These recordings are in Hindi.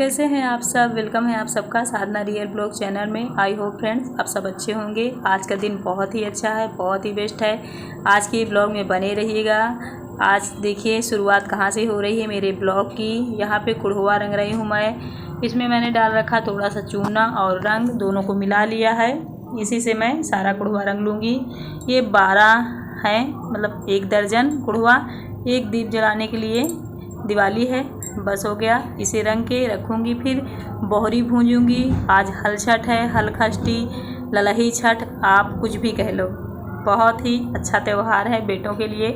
कैसे हैं आप सब। वेलकम है आप सबका साधना रियल ब्लॉग चैनल में। आई होप फ्रेंड्स आप सब अच्छे होंगे। आज का दिन बहुत ही अच्छा है, बहुत ही बेस्ट है। आज के ब्लॉग में बने रहिएगा। आज देखिए शुरुआत कहाँ से हो रही है मेरे ब्लॉग की। यहाँ पे कुड़हुआ रंग रही हूँ मैं। इसमें मैंने डाल रखा थोड़ा सा चूना और रंग, दोनों को मिला लिया है। इसी से मैं सारा कुड़हुआ रंग लूँगी। ये 12 हैं, मतलब 1 दर्जन कुड़हुआ। एक दीप जलाने के लिए दिवाली है, बस हो गया। इसे रंग के रखूँगी। फिर बोहरी भूंजूँगी। आज हल छठ है, हल खष्टी, ललही छठ, आप कुछ भी कह लो। बहुत ही अच्छा त्यौहार है बेटों के लिए।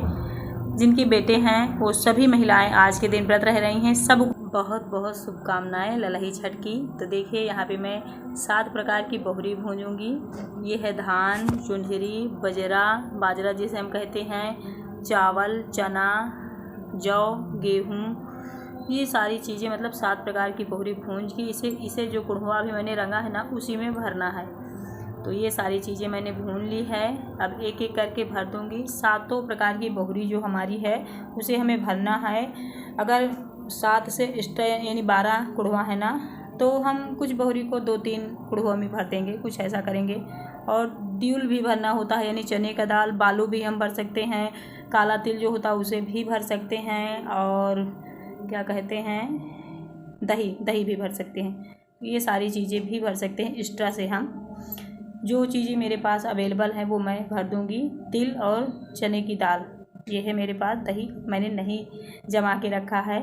जिनके बेटे हैं वो सभी महिलाएं आज के दिन व्रत रह रही हैं। सब बहुत बहुत शुभकामनाएं ललही छठ की। तो देखिए यहाँ पे मैं 7 प्रकार की बोहरी भूंजूँगी। ये है धान, चुंदरी, बाजरा जिसे हम कहते हैं, चावल, चना, जौ, गेहूँ, ये सारी चीज़ें, मतलब 7 प्रकार की बोहरी भूंज की इसे जो कुड़हुआ भी मैंने रंगा है ना, उसी में भरना है। तो ये सारी चीज़ें मैंने भून ली है। अब एक एक करके भर दूँगी। 7 प्रकार की बोहरी जो हमारी है उसे हमें भरना है। अगर 7 से एक्स्ट्रा यानी 12 कुड़हुआ है ना, तो हम कुछ बोहरी को 2-3 कुड़हुआ में भर देंगे, कुछ ऐसा करेंगे। और तिल भी भरना होता है, यानी चने का दाल, बालू भी हम भर सकते हैं। काला तिल जो होता है उसे भी भर सकते हैं। और क्या कहते हैं, दही भी भर सकते हैं। ये सारी चीज़ें भी भर सकते हैं। एक्स्ट्रा से हम जो चीज़ें मेरे पास अवेलेबल हैं वो मैं भर दूँगी। तिल और चने की दाल, ये है मेरे पास। दही मैंने नहीं जमा के रखा है।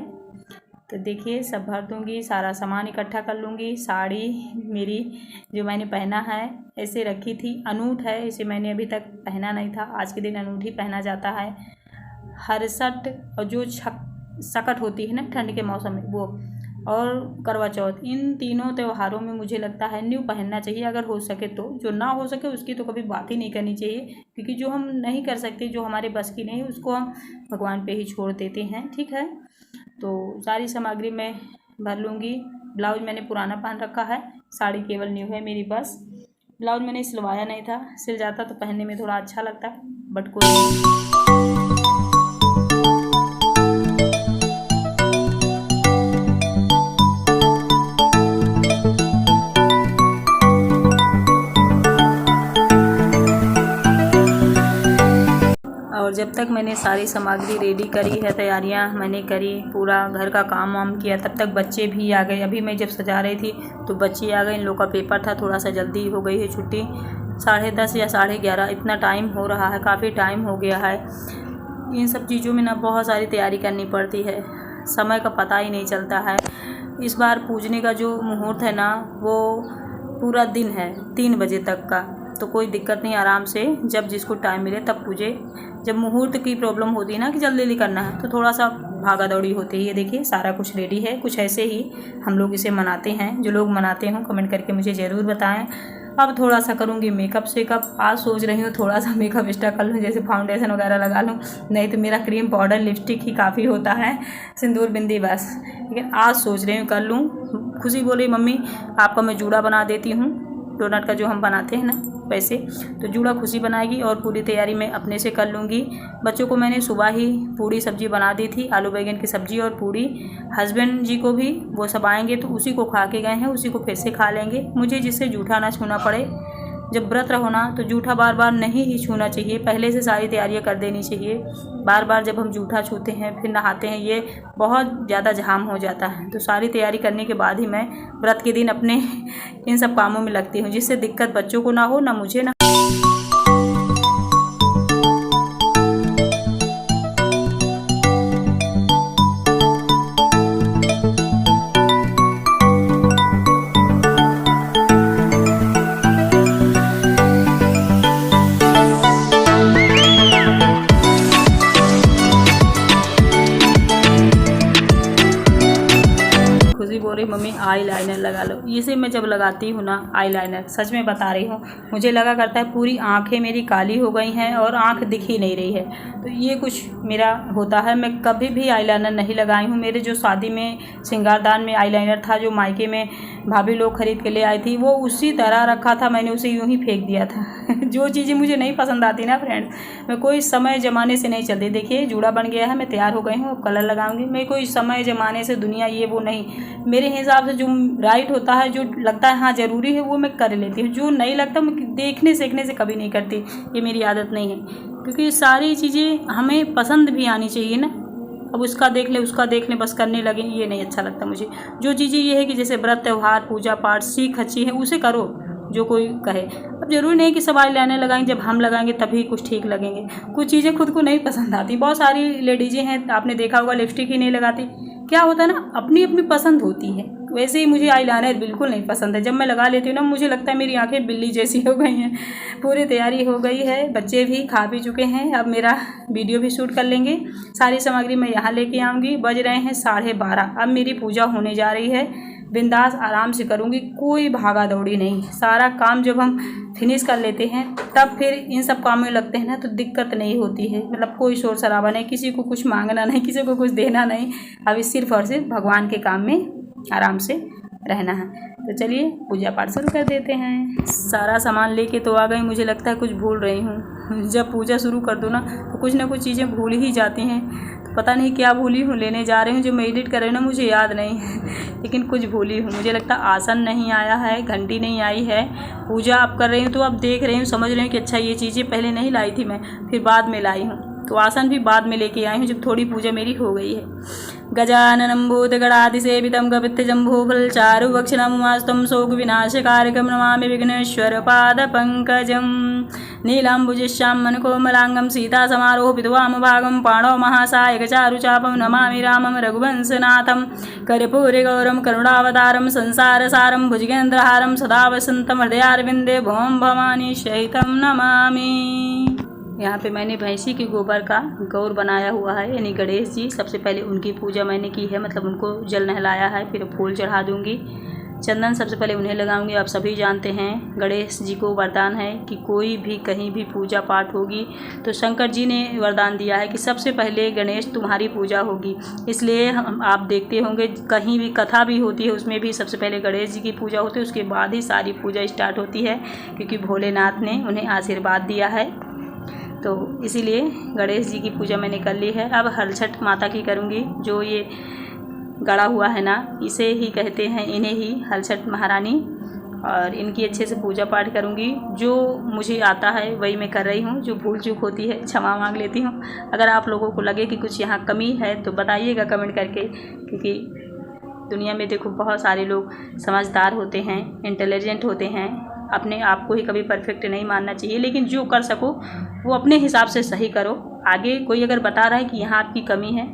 तो देखिए सब भर दूँगी। सारा सामान इकट्ठा कर लूँगी। साड़ी मेरी जो मैंने पहना है ऐसे रखी थी, अनूठ है, इसे मैंने अभी तक पहना नहीं था। आज के दिन अनूठ ही पहना जाता है। हरसट और जो सकट होती है ना ठंड के मौसम में, वो, और करवा चौथ, इन तीनों त्योहारों में मुझे लगता है न्यू पहनना चाहिए अगर हो सके तो। जो ना हो सके उसकी तो कभी बात ही नहीं करनी चाहिए, क्योंकि जो हम नहीं कर सकते, जो हमारे बस की नहीं, उसको हम भगवान पे ही छोड़ देते हैं। ठीक है, तो सारी सामग्री मैं भर लूँगी। ब्लाउज मैंने पुराना पहन रखा है, साड़ी केवल न्यू है मेरी बस। ब्लाउज मैंने सिलवाया नहीं था, सिल जाता तो पहनने में थोड़ा अच्छा लगता, बट कोई और जब तक मैंने सारी सामग्री रेडी करी है, तैयारियां मैंने करी, पूरा घर का काम वाम किया, तब तक बच्चे भी आ गए। अभी मैं जब सजा रही थी तो बच्चे आ गए। इन लोग का पेपर था, थोड़ा सा जल्दी हो गई है छुट्टी। 10:30 या 11:30 इतना टाइम हो रहा है, काफ़ी टाइम हो गया है। इन सब चीज़ों में ना बहुत सारी तैयारी करनी पड़ती है, समय का पता ही नहीं चलता है। इस बार पूजने का जो मुहूर्त है ना, वो पूरा दिन है, 3 बजे तक का। तो कोई दिक्कत नहीं, आराम से जब जिसको टाइम मिले तब पूजे। जब मुहूर्त की प्रॉब्लम होती है ना कि जल्दी जल्दी करना है, तो थोड़ा सा भागा दौड़ी होती है। ये देखिए सारा कुछ रेडी है। कुछ ऐसे ही हम लोग इसे मनाते हैं। जो लोग मनाते हों कमेंट करके मुझे ज़रूर बताएं। अब थोड़ा सा करूँगी मेकअप शेकअप। आज सोच रही हूँ थोड़ा सा मेकअप एक्स्ट्रा कर लूँ, जैसे फाउंडेशन वगैरह लगा लूँ। नहीं तो मेरा क्रीम पाउडर लिपस्टिक ही काफ़ी होता है, सिंदूर बिंदी बस। लेकिन आज सोच रही हूँ कर लूँ। खुशी बोली मम्मी आपका मैं जूड़ा बना देती हूँ, डोनट का जो हम बनाते हैं ना वैसे। तो जूड़ा खुशी बनाएगी और पूरी तैयारी मैं अपने से कर लूँगी। बच्चों को मैंने सुबह ही पूड़ी सब्जी बना दी थी, आलू बैंगन की सब्जी और पूड़ी। हस्बैंड जी को भी, वो सब आएंगे तो उसी को खा के गए हैं, उसी को फिर से खा लेंगे। मुझे जिससे जूठा ना छूना पड़े। जब व्रत रहो ना तो जूठा बार बार नहीं ही छूना चाहिए, पहले से सारी तैयारियां कर देनी चाहिए। बार बार जब हम जूठा छूते हैं फिर नहाते हैं, ये बहुत ज़्यादा झाम हो जाता है। तो सारी तैयारी करने के बाद ही मैं व्रत के दिन अपने इन सब कामों में लगती हूँ, जिससे दिक्कत बच्चों को ना हो, ना मुझे ना। खुशी बोल रही मम्मी आई लाइनर लगा लगा लो। इसे मैं जब लगाती हूँ ना आईलाइनर, सच में बता रही हूँ, मुझे लगा करता है पूरी आंखें मेरी काली हो गई हैं और आंख दिख ही नहीं रही है। तो ये कुछ मेरा होता है। मैं कभी भी आईलाइनर नहीं लगाई हूँ। मेरे जो शादी में श्रृंगारदान में आईलाइनर था, जो मायके में भाभी लोग खरीद के ले आई थी, वो उसी तरह रखा था, मैंने उसे यूँ ही फेंक दिया था। जो चीज़ें मुझे नहीं पसंद आती ना फ्रेंड्स, मैं कोई समय ज़माने से नहीं चलती। देखिए जूड़ा बन गया है, मैं तैयार हो गई हूँ, अब कलर लगाऊंगी। मैं कोई समय ज़माने से दुनिया ये वो नहीं, मेरे हिसाब से जो राइट होता है, जो लगता है हाँ ज़रूरी है, वो मैं कर लेती हूँ। जो नहीं लगता मैं देखने सीखने से कभी नहीं करती। ये मेरी आदत नहीं है, क्योंकि सारी चीज़ें हमें पसंद भी आनी चाहिए ना। अब उसका देख ले उसका देख ले बस करने लगे, ये नहीं अच्छा लगता मुझे। जो चीज़ें ये है कि जैसे व्रत त्यौहार पूजा पाठ सीख अच्छी है, उसे करो जो कोई कहे। अब जरूरी नहीं कि सब आईलाइनर लगाएंगे, जब हम लगाएंगे तभी कुछ ठीक लगेंगे। कुछ चीज़ें खुद को नहीं पसंद आती। बहुत सारी लेडीजें हैं, आपने देखा होगा, लिपस्टिक ही नहीं लगाती। क्या होता है ना, अपनी अपनी पसंद होती है। वैसे ही मुझे आईलाइनर बिल्कुल नहीं पसंद है। जब मैं लगा लेती हूँ ना, मुझे लगता है मेरी आंखें बिल्ली जैसी हो गई हैं। पूरी तैयारी हो गई है, बच्चे भी खा पी चुके हैं, अब मेरा वीडियो भी शूट कर लेंगे। सारी सामग्री मैं यहाँ लेके आऊँगी। बज रहे हैं 12:30। अब मेरी पूजा होने जा रही है। बिंदास आराम से करूँगी, कोई भागा दौड़ी नहीं। सारा काम जब हम फिनिश कर लेते हैं तब फिर इन सब कामों में लगते हैं ना, तो दिक्कत नहीं होती है। मतलब कोई शोर शराबा नहीं, किसी को कुछ मांगना नहीं, किसी को कुछ देना नहीं। अभी सिर्फ और सिर्फ भगवान के काम में आराम से रहना है। तो चलिए पूजा पाठ शुरू कर देते हैं। सारा सामान लेके तो आ गई, मुझे लगता है कुछ भूल रही हूँ। जब पूजा शुरू कर दो ना, तो कुछ ना कुछ चीज़ें भूल ही जाती हैं। तो पता नहीं क्या भूली हूँ, लेने जा रही हूँ। जो मैं एडिट कर रही हूँ ना, मुझे याद नहीं है, लेकिन कुछ भूली हूँ। मुझे लगता है आसन नहीं आया है, घंटी नहीं आई है। पूजा आप कर रही हूँ तो अब देख रही हूँ, समझ रही हूँ कि अच्छा ये चीज़ें पहले नहीं लाई थी मैं, फिर बाद में लाई हूँ। तो आसन भी बाद में लेके आई हूँ, जब थोड़ी पूजा मेरी हो गई है। गजाननं भूतगणाधिसेवितं कपित्थजम्बूफलचारुभक्षणमुमास्तं शोकविनाशकारकं नमामि विघ्नेश्वरपादपङ्कजं। नीलाम्बुजश्यामलकोमलाङ्गं सीतासमारोपितवामभागं पाणौ महासायकचारुचापं नमामि रामं रघुवंशनाथं। कर्पूरगौरं करुणावतारं संसारसारं भुजगेन्द्रहारं सदा वसन्तं हृदयारविन्दे भौं भवानी सहितं नमामि। यहाँ पे मैंने भैंसी के गोबर का गौर बनाया हुआ है, यानी गणेश जी। सबसे पहले उनकी पूजा मैंने की है, मतलब उनको जल नहलाया है, फिर फूल चढ़ा दूँगी। चंदन सबसे पहले उन्हें लगाऊंगी। आप सभी जानते हैं गणेश जी को वरदान है कि कोई भी कहीं भी पूजा पाठ होगी तो शंकर जी ने वरदान दिया है कि सबसे पहले गणेश तुम्हारी पूजा होगी। इसलिए आप देखते होंगे कहीं भी कथा भी होती है, उसमें भी सबसे पहले गणेश जी की पूजा होती है, उसके बाद ही सारी पूजा स्टार्ट होती है, क्योंकि भोलेनाथ ने उन्हें आशीर्वाद दिया है। तो इसीलिए गणेश जी की पूजा मैंने कर ली है। अब हलछठ माता की करूँगी। जो ये गड़ा हुआ है ना, इसे ही कहते हैं, इन्हें ही हलछठ महारानी, और इनकी अच्छे से पूजा पाठ करूँगी। जो मुझे आता है वही मैं कर रही हूँ, जो भूल चूक होती है क्षमा मांग लेती हूँ। अगर आप लोगों को लगे कि कुछ यहाँ कमी है तो बताइएगा कमेंट करके, क्योंकि दुनिया में देखो बहुत सारे लोग समझदार होते हैं, इंटेलिजेंट होते हैं। अपने आप को ही कभी परफेक्ट नहीं मानना चाहिए, लेकिन जो कर सको वो अपने हिसाब से सही करो। आगे कोई अगर बता रहा है कि यहाँ आपकी कमी है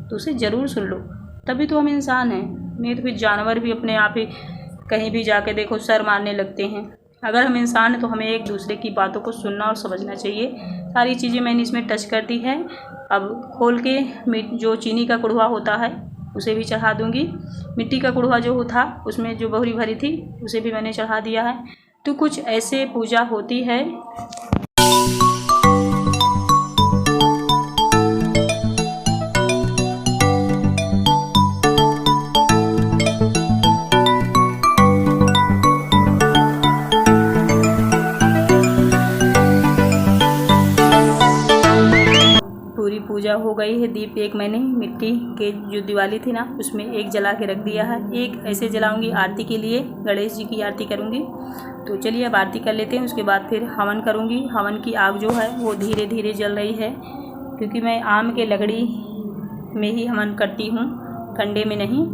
तो उसे ज़रूर सुन लो, तभी तो हम इंसान हैं। नहीं तो फिर जानवर भी अपने आप ही कहीं भी जाके देखो सर मारने लगते हैं। अगर हम इंसान हैं तो हमें एक दूसरे की बातों को सुनना और समझना चाहिए। सारी चीज़ें मैंने इसमें टच कर दी है। अब खोल के जो चीनी का कुड़वा होता है उसे भी चढ़ा दूँगी। मिट्टी का कुड़वा जो था उसमें जो बहुरी भरी थी उसे भी मैंने चढ़ा दिया है। तो कुछ ऐसे पूजा होती है। पूरी पूजा हो गई है। दीप एक मैंने मिट्टी के जो दिवाली थी ना उसमें एक जला के रख दिया है, एक ऐसे जलाऊंगी आरती के लिए, गणेश जी की आरती करूंगी। तो चलिए अब आरती कर लेते हैं, उसके बाद फिर हवन करूंगी। हवन की आग जो है वो धीरे धीरे जल रही है, क्योंकि मैं आम के लकड़ी में ही हवन करती हूँ, कंडे में नहीं।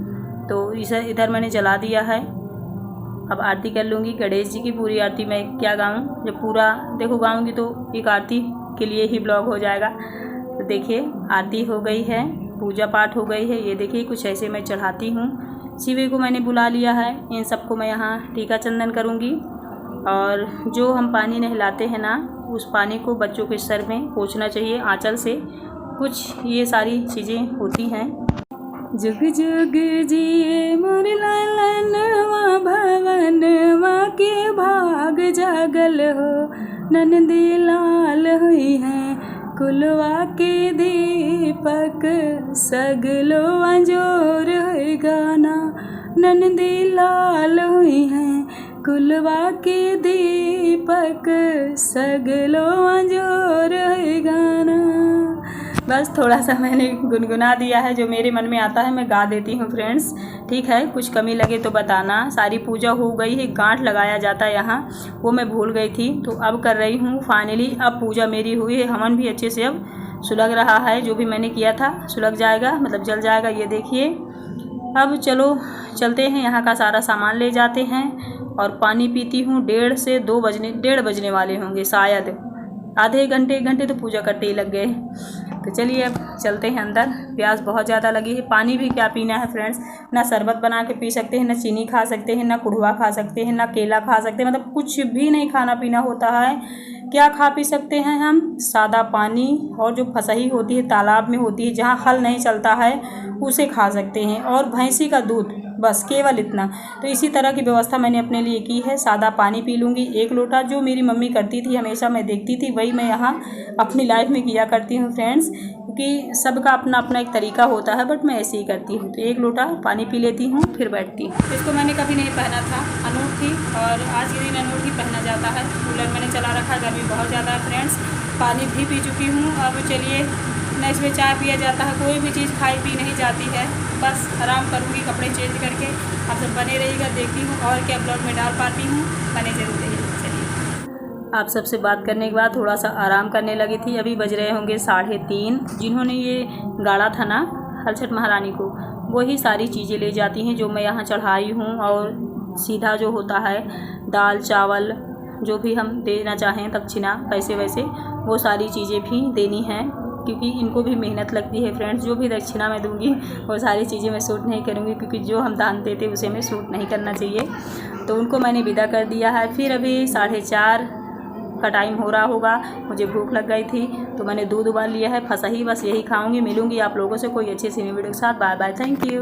तो इसे इधर मैंने जला दिया है। अब आरती कर लूँगी गणेश जी की। पूरी आरती मैं क्या गाऊँ, जब पूरा देखो गाऊँगी तो एक आरती के लिए ही ब्लॉग हो जाएगा। तो देखिए आरती हो गई है, पूजा पाठ हो गई है। ये देखिए कुछ ऐसे मैं चढ़ाती हूँ। शिव को मैंने बुला लिया है, इन सबको मैं यहाँ टीका चंदन करूँगी। और जो हम पानी नहलाते हैं ना, उस पानी को बच्चों के सर में पोंछना चाहिए आंचल से। कुछ ये सारी चीज़ें होती हैं। जुग जुग जिए मोर लालनवा भवनवा के भाग जागल हो। ननदी लाल हुई हैं कुलवा के दीपक सगलो अंजोर है गाना। ननदी लाल हुई हैं कुलवा के दीपक सगलो अंजोर है गाना। बस थोड़ा सा मैंने गुनगुना दिया है, जो मेरे मन में आता है मैं गा देती हूँ फ्रेंड्स, ठीक है। कुछ कमी लगे तो बताना। सारी पूजा हो गई है, गांठ लगाया जाता है यहाँ, वो मैं भूल गई थी, तो अब कर रही हूँ फाइनली। अब पूजा मेरी हुई है, हवन भी अच्छे से अब सुलग रहा है, जो भी मैंने किया था सुलग जाएगा, मतलब जल जाएगा। ये देखिए, अब चलो चलते हैं, यहाँ का सारा सामान ले जाते हैं और पानी पीती हूँ। 1:30 बजने वाले होंगे शायद, आधे घंटे 1 घंटे तो पूजा करते ही लग गए। तो चलिए अब चलते हैं अंदर, प्यास बहुत ज़्यादा लगी है। पानी भी क्या पीना है फ्रेंड्स, ना शरबत बना के पी सकते हैं, ना चीनी खा सकते हैं, ना कुड़वा खा सकते हैं, ना केला खा सकते हैं, मतलब कुछ भी नहीं खाना पीना होता है। क्या खा पी सकते हैं हम, सादा पानी और जो फसही होती है तालाब में होती है, जहाँ हल नहीं चलता है, उसे खा सकते हैं, और भैंसी का दूध, बस केवल इतना। तो इसी तरह की व्यवस्था मैंने अपने लिए की है। सादा पानी पी लूँगी 1 लोटा, जो मेरी मम्मी करती थी हमेशा, मैं देखती थी, वही मैं यहाँ अपनी लाइफ में किया करती हूँ फ्रेंड्स, क्योंकि सबका अपना अपना एक तरीका होता है, बट मैं ऐसे ही करती हूँ। तो 1 लोटा पानी पी लेती हूँ, फिर बैठती हूँ। इसको मैंने कभी नहीं पहना था, अनूठ थी, और आज के दिन अनूठ ही पहना जाता है। कूलर मैंने चला रखा, गर्मी बहुत ज़्यादा है फ्रेंड्स। पानी भी पी चुकी हूँ। अब चलिए न इसमें चाय पिया जाता है, कोई भी चीज़ खाई पी नहीं जाती है, बस आराम करूँगी कपड़े चेंज करके। आप सब बने रहिएगा, देखती हूँ और क्या ब्लॉग में डाल पाती हूँ, बने जरूर रहिएगा। चलिए, आप सबसे बात करने के बाद थोड़ा सा आराम करने लगी थी। अभी बज रहे होंगे 3:30। जिन्होंने ये गाड़ा था ना हलछट महारानी को, वही सारी चीज़ें ले जाती हैं जो मैं यहाँ चढ़ाई हूँ। और सीधा जो होता है दाल चावल, जो भी हम देना चाहें दक्षिणा, पैसे वैसे, वो सारी चीज़ें भी देनी हैं, क्योंकि इनको भी मेहनत लगती है फ्रेंड्स। जो भी दक्षिणा मैं दूंगी वो सारी चीज़ें मैं सूट नहीं करूंगी, क्योंकि जो हम दान देते उसे हमें सूट नहीं करना चाहिए। तो उनको मैंने विदा कर दिया है। फिर अभी 4:30 का टाइम हो रहा होगा, मुझे भूख लग गई थी, तो मैंने दूध उबाल लिया है, फसही, बस यही खाऊंगी। मिलूंगी आप लोगों से कोई अच्छी सी वीडियो के साथ। Bye bye, thank you.